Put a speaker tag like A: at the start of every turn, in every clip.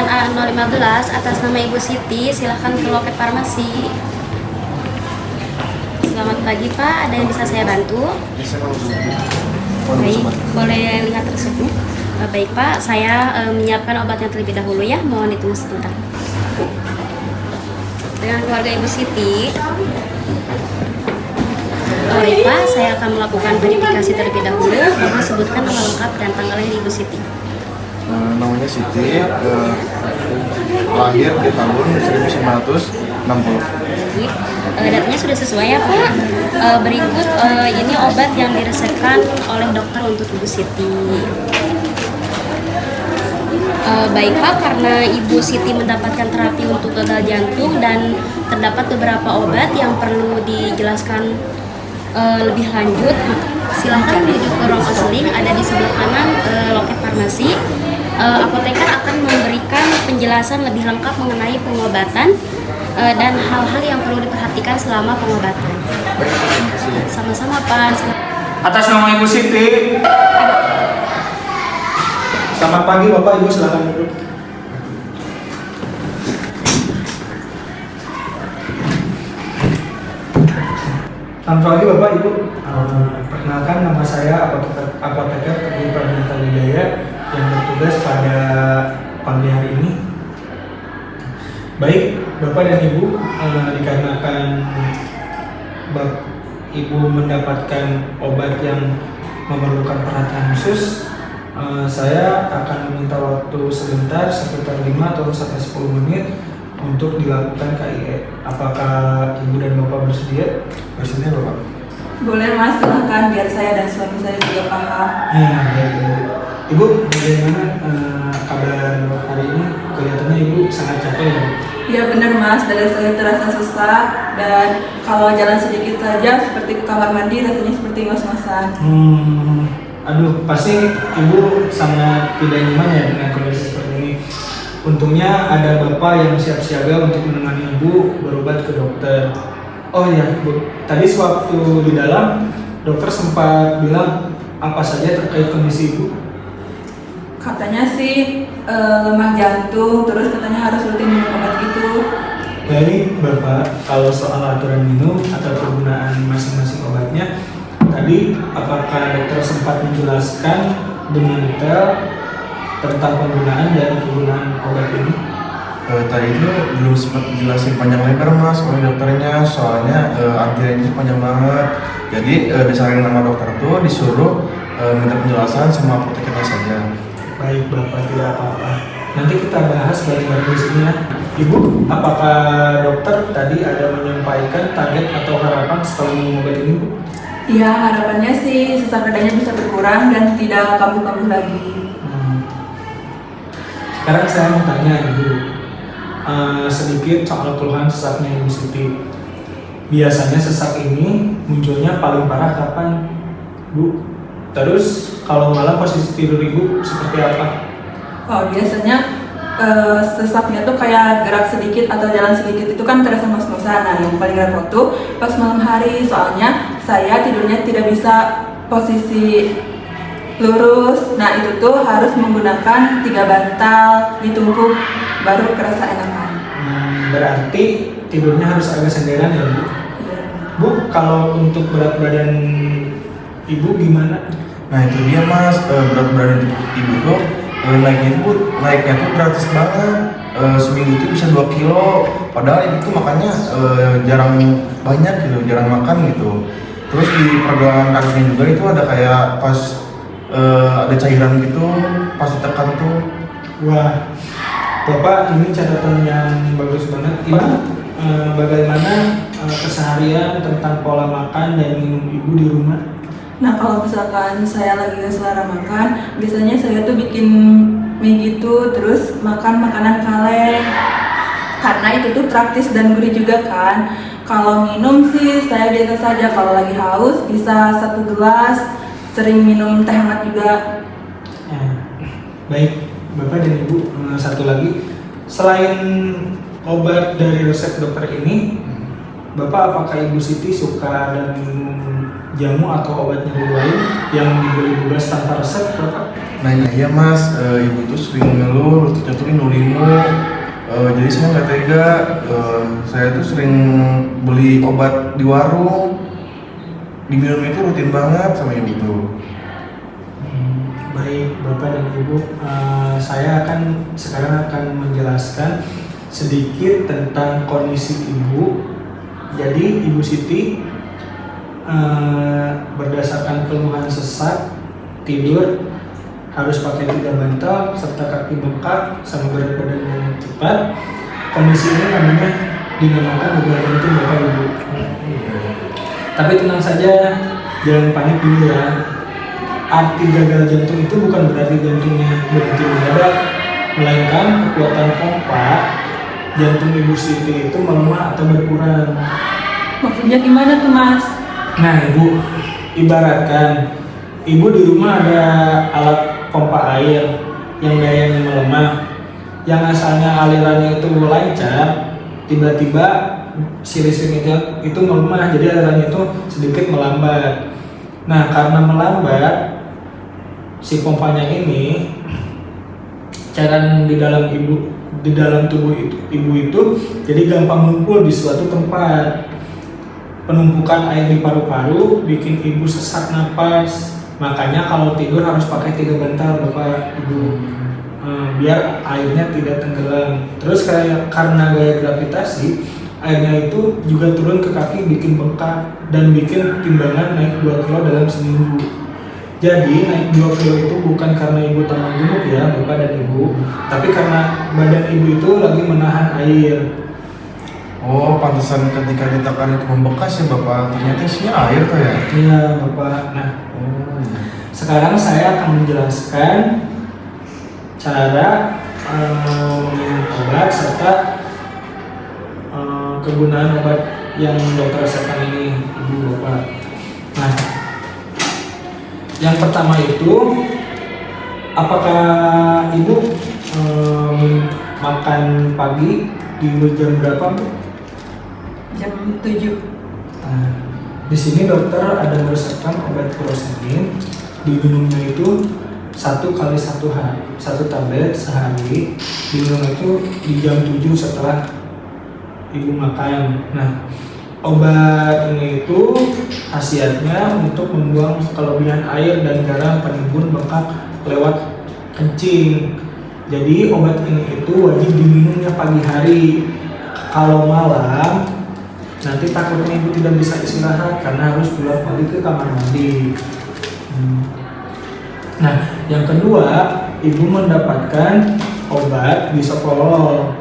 A: pasien A015 atas nama Ibu Siti, silahkan ke loket farmasi. Selamat pagi Pak, ada yang bisa saya bantu? Baik, boleh lihat resepnya? Baik Pak, saya menyiapkan obatnya terlebih dahulu ya, mohon ditunggu sebentar. Dengan keluarga Ibu Siti. Baik Pak, saya akan melakukan verifikasi terlebih dahulu. Bapak sebutkan nama lengkap dan tanggal lahir Ibu Siti.
B: Namanya Siti, lahir di tahun 1960.
A: Datanya sudah sesuai ya Pak. Berikut ini obat yang diresepkan oleh dokter untuk Ibu Siti. Baik Pak, karena Ibu Siti mendapatkan terapi untuk gagal jantung dan terdapat beberapa obat yang perlu dijelaskan lebih lanjut, silahkan menuju ke ruang konseling, ada di sebelah kanan loket farmasi. Apoteker akan memberikan penjelasan lebih lengkap mengenai pengobatan dan hal-hal yang perlu diperhatikan selama pengobatan. Sama-sama Pak.
C: Atas nama Ibu Siti. Selamat pagi Bapak Ibu, silakan duduk. Selamat pagi Bapak Ibu. Perkenalkan, nama saya apoteker Teguh Pradinata Wijaya yang bertugas pada pagi hari ini. Baik Bapak dan Ibu, dikarenakan Ibu mendapatkan obat yang memerlukan perhatian khusus, saya akan meminta waktu sebentar, sekitar 5 atau sampai 10 menit untuk dilakukan KIE. Apakah Ibu dan Bapak bersedia?
B: Bersedia Bapak?
D: Boleh Mas, silahkan biar saya dan suami saya juga paham.
C: Ya, baik Ibu. Ibu, bagaimana kabar hari ini? Kelihatannya Ibu sangat capek ya?
D: Ya benar Mas, dada saya terasa sesak dan kalau jalan sedikit saja seperti ke kamar mandi rasanya seperti ngos-ngosan.
C: Aduh, pasti Ibu sangat tidak nyaman ya dengan kondisi seperti ini. Untungnya ada Bapak yang siap siaga untuk menemani Ibu berobat ke dokter. Oh ya Bu, tadi sewaktu di dalam dokter sempat bilang apa saja terkait kondisi Ibu?
D: Katanya sih lemah jantung, terus katanya harus rutin minum obat gitu.
C: Baik Bapak, kalau soal aturan minum atau penggunaan masing-masing obatnya, tadi apakah dokter sempat menjelaskan dengan detail tentang penggunaan dan penggunaan obat ini?
B: Tadi itu belum sempat dijelasin panjang lebar Mas oleh dokternya, soalnya antriannya panjang banget. Jadi disarankan sama dokter tuh disuruh minta penjelasan sama apotekernya saja.
C: Baik Bapak, tidak apa-apa. Nanti kita bahas bareng-bareng di sini ya. Ibu, apakah dokter tadi ada menyampaikan target atau harapan setelah minum obat ini Bu?
D: Ya harapannya sih sesak dadanya bisa berkurang dan tidak kambuh-kambuh lagi.
C: Sekarang saya mau tanya Ibu, sedikit soal keluhan sesaknya Ibu Siti. Biasanya sesak ini munculnya paling parah kapan Bu? Terus kalau malam posisi tidur Ibu seperti apa?
D: Oh biasanya sesaknya tuh kayak gerak sedikit atau jalan sedikit itu kan terasa ngos-ngosan. Nah yang paling repot tuh pas malam hari, soalnya saya tidurnya tidak bisa posisi lurus. Nah itu tuh harus menggunakan 3 bantal ditumpuk baru kerasa enakan.
C: Berarti tidurnya harus agak senderan ya Bu?
D: Iya.
C: Bu, kalau untuk berat badan Ibu gimana?
B: Nah itu dia Mas, berat badan Ibu tuh naiknya tuh gratis banget. Seminggu itu bisa 2 kilo, padahal Ibu tuh makannya jarang banyak gitu, jarang makan gitu. Terus di pergelangan kakinya juga itu ada kayak pas ada cairan gitu pas ditekan tuh.
C: Wah, Bapak ini catatan yang bagus banget. Ibu, bagaimana keseharian tentang pola makan dan minum Ibu di rumah?
D: Nah kalau misalkan saya lagi gak selera makan, biasanya saya tuh bikin mie gitu, terus makan makanan kaleng. Karena itu tuh praktis dan gurih juga kan. Kalau minum sih saya biasa saja, kalau lagi haus bisa 1 gelas, sering minum teh hangat juga.
C: Baik, Bapak dan Ibu, satu lagi, selain obat dari resep dokter ini, Bapak, apakah Ibu Siti suka dan minum jamu atau obat nyamuk lain yang dibeli bebas tanpa resep, Bapak?
B: Nah iya mas, ibu tuh sering ngeluh, lututnya tuh linu-linu. Jadi saya nggak tega. Saya tuh sering beli obat di warung, diminum itu rutin banget sama ibu tuh.
C: Baik Bapak dan Ibu, saya sekarang akan menjelaskan sedikit tentang kondisi Ibu. Jadi Ibu Siti berdasarkan keluhan sesak, tidur, harus pakai 3 bantal, serta kaki bengkak, sama berat badan yang cepat. Kondisi ini namanya dinamakan gagal jantung Bapak Ibu. Tapi tenang saja, jangan panik dulu ya. Arti gagal jantung itu bukan berarti jantungnya berhenti mendadak, melainkan kekuatan pompa jantung Ibu Siti itu melemah atau berkurang.
D: Maksudnya gimana tuh Mas?
C: Nah Ibu, ibaratkan Ibu di rumah ada alat pompa air yang dayanya melemah, yang asalnya alirannya itu lancar, tiba-tiba si listrik itu melemah, jadi alirannya itu sedikit melambat. Nah karena melambat, si pompanya ini cairan di dalam tubuh ibu itu jadi gampang ngumpul di suatu tempat. Penumpukan air di paru-paru bikin ibu sesak napas. Makanya kalau tidur harus pakai 3 bantal Bapak Ibu, biar airnya tidak tenggelam. Terus karena gaya gravitasi, airnya itu juga turun ke kaki, bikin bengkak dan bikin timbangan naik 2 kilo dalam seminggu. Jadi naik 2 kilo itu bukan karena ibu tambah gemuk ya Bapak dan Ibu, tapi karena badan ibu itu lagi menahan air.
B: Oh, pantesan ketika ditekan itu membekas ya Bapak. Ternyata isinya air tuh ya.
C: Iya Bapak. Nah, sekarang saya akan menjelaskan cara minum obat serta kegunaan obat yang dokter resepkan ini Ibu Bapak. Nah, yang pertama itu, apakah Ibu makan pagi di jam berapa Bu?
D: Jam 7.
C: Nah, di sini dokter ada meresepkan obat furosemid, diminumnya itu 1 kali 1 hari, 1 tablet sehari, diminum itu di jam 7 setelah ibu makan. Nah, obat ini itu khasiatnya untuk membuang kelebihan air dan garam penimbun bengkak lewat kencing. Jadi obat ini itu wajib diminumnya pagi hari. Kalau malam nanti takutnya ibu tidak bisa istirahat karena harus pulang balik ke kamar mandi. Nah, yang kedua, ibu mendapatkan obat bisoprolol.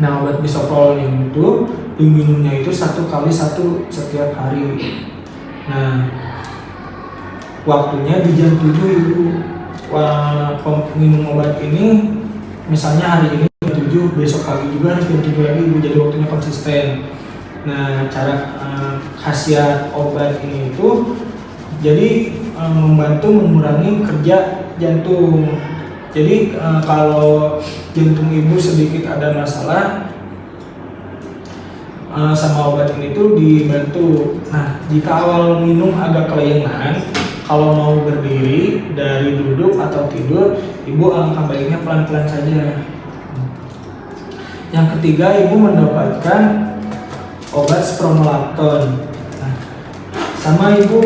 C: Nah, obat bisoprolol ini itu diminumnya itu 1 kali 1 setiap hari. Nah, waktunya di jam 7 ibu minum obat ini. Misalnya hari ini jam 7, besok pagi juga harus jam 7 lagi ibu, jadi waktunya konsisten. Nah, cara khasiat obat ini itu jadi membantu mengurangi kerja jantung. Jadi kalau jantung ibu sedikit ada masalah, sama obat ini tuh dibantu. Nah, jika awal minum agak kelayangan, kalau mau berdiri dari duduk atau tidur, ibu alangkah baiknya pelan-pelan saja. Yang ketiga, ibu mendapatkan obat spironolakton. Nah, sama ibu,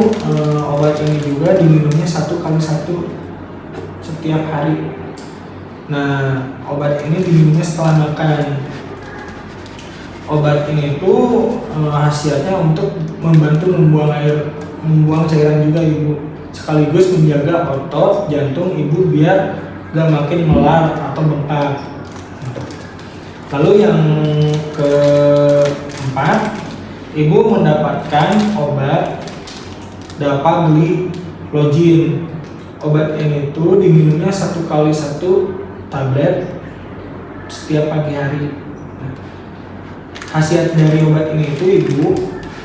C: obat ini juga diminumnya 1 kali 1 setiap hari. Nah, obat ini diminumnya setelah makan. Obat ini tuh khasiatnya untuk membantu membuang cairan juga ibu, sekaligus menjaga otot jantung ibu biar gak makin melar atau bengkak. Lalu yang keempat, ibu mendapatkan obat dapagliflozin. Obat ini tuh diminumnya 1 kali 1 tablet setiap pagi hari. Khasiat dari obat ini itu ibu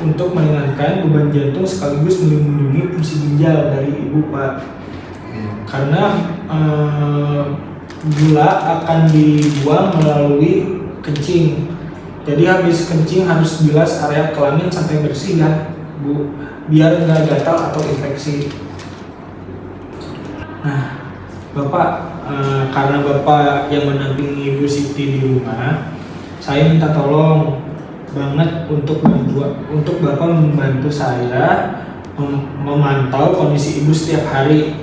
C: untuk meringankan beban jantung sekaligus melindungi fungsi ginjal dari ibu Pak. Karena gula akan dibuang melalui kencing. Jadi habis kencing harus bilas area kelamin sampai bersih ya Bu, biar nggak gatal atau infeksi. Nah Bapak, karena Bapak yang mendampingi Ibu Siti di rumah, saya minta tolong banget untuk Bapak membantu saya memantau kondisi Ibu setiap hari.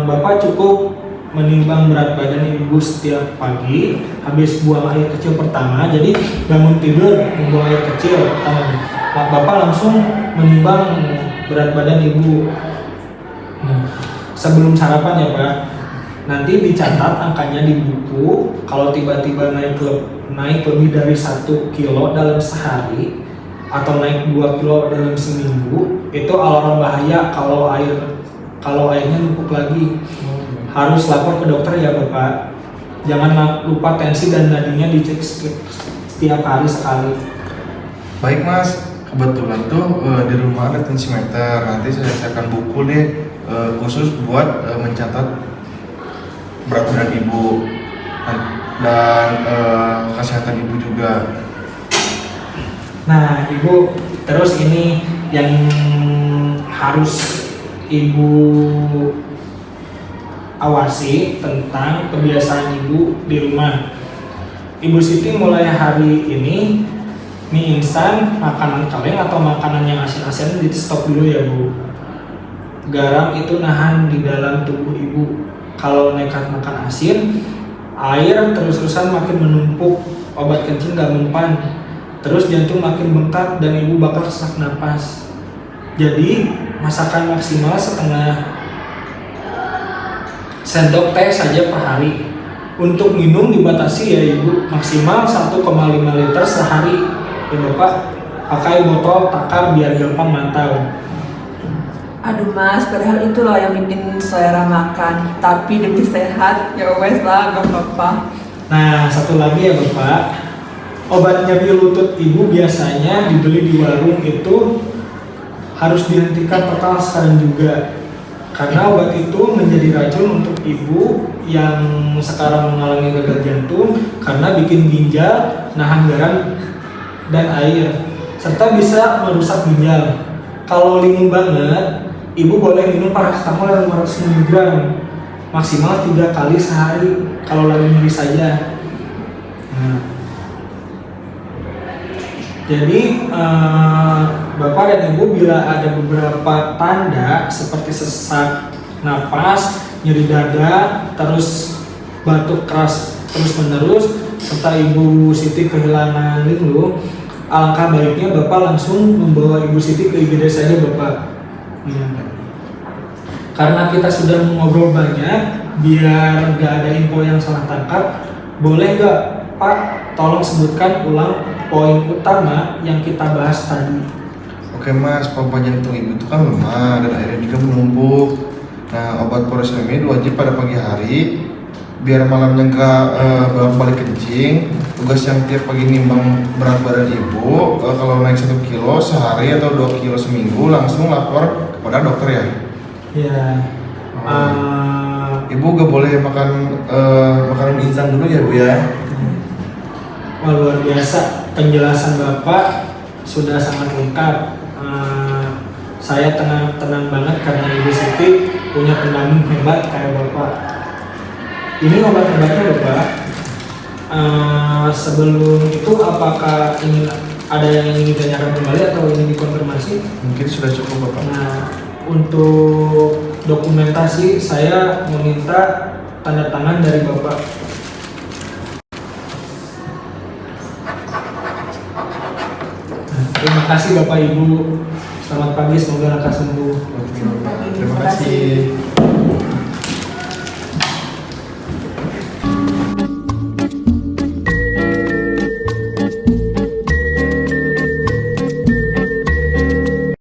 C: Bapak cukup menimbang berat badan Ibu setiap pagi habis buang air kecil pertama. Jadi bangun tidur membuang air kecil pertama, Bapak langsung menimbang berat badan Ibu sebelum sarapan ya Pak. Nanti dicatat angkanya di buku. Kalau tiba-tiba naik lebih dari 1 kilo dalam sehari atau naik 2 kilo dalam seminggu, itu alarm bahaya kalau airnya numpuk lagi. Harus lapor ke dokter ya Bapak. Jangan lupa tensi dan nadinya dicek setiap hari sekali.
B: Baik Mas, kebetulan tuh di rumah ada tensimeter. Nanti saya siapkan buku deh khusus buat mencatat berat badan Ibu dan kesehatan Ibu juga.
C: Nah Ibu, terus ini yang harus Ibu awasi tentang kebiasaan Ibu di rumah. Ibu Siti mulai hari ini mie instan, makanan kaleng atau makanan yang asin-asin di stop dulu ya Bu. Garam itu nahan di dalam tubuh Ibu. Kalau nekat makan asin, air terus-terusan makin menumpuk, obat kencing gak mempan, terus jantung makin bengkak dan Ibu bakal sesak napas. Jadi masakan maksimal setengah sendok teh saja per hari. Untuk minum dibatasi ya Ibu, maksimal 1,5 liter sehari ya Bapak. Pakai botol takar biar gampang mantau.
D: Aduh Mas, padahal itu loh yang bikin selera makan. Tapi demi sehat, ya wes lah, gak apa-apa.
C: Nah satu lagi ya Bapak, obat nyeri lutut Ibu biasanya dibeli di warung itu harus dihentikan total sekarang juga. Karena obat itu menjadi racun untuk Ibu yang sekarang mengalami gagal jantung karena bikin ginjal, nahan garam dan air, serta bisa merusak ginjal. Kalau linu banget, Ibu boleh minum paracetamol yang 500 mg maksimal 3 kali sehari kalau lagi nyeri saja. Nah, jadi Bapak dan Ibu bila ada beberapa tanda seperti sesak napas, nyeri dada, terus batuk keras terus-menerus, serta Ibu Siti kehilangan linglung, alangkah baiknya Bapak langsung membawa Ibu Siti ke IGD saja Bapak. Karena kita sudah ngobrol banyak, biar gak ada info yang salah tangkap, boleh gak Pak tolong sebutkan ulang poin utama yang kita bahas tadi?
B: Oke Mas, pompa jantung Ibu itu kan lemah dan airnya juga menumpuk. Nah, obat furosemid wajib pada pagi hari biar malamnya nggak bolak-balik kencing. Tugas yang tiap pagi nimbang berat badan Ibu, kalau naik 1 kilo sehari atau 2 kilo seminggu langsung lapor kepada dokter ya.
C: Ya.
B: Ibu gak boleh makan makanan instan dulu ya Bu ya.
C: Wah, luar biasa penjelasan Bapak sudah sangat lengkap. Saya tenang banget karena Ibu Siti punya pendamping hebat kayak Bapak. Ini obat-obatnya Bapak. Sebelum itu apakah ada yang ingin ditanyakan kembali atau ingin dikonfirmasi?
B: Mungkin sudah cukup Bapak.
C: Nah, untuk dokumentasi saya meminta tanda tangan dari Bapak. Nah, terima kasih Bapak Ibu. Selamat pagi, semoga lekas sembuh.
B: Terima kasih.